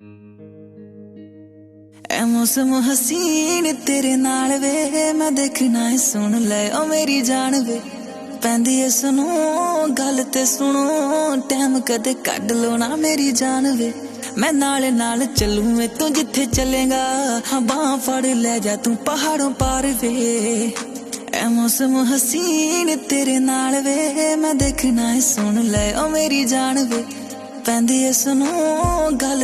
ऐ मौसम हसीन तेरे नाल वे, मैं देखना है सुन ले ओ मेरी जान वे। पैंदी है सुनो गल ते सुनो, टैम कदे कड लो ना मेरी जान वे। मैं नाल नाल चलूं वे तू जिथे चलेगा, हाँ बां फड़ ले जा तू पहाड़ों पार वे। ऐ मौसम हसीन तेरे नाल वे, मैं देखना है सुन ले ओ मेरी जान वे। पैंदी है सुनो गल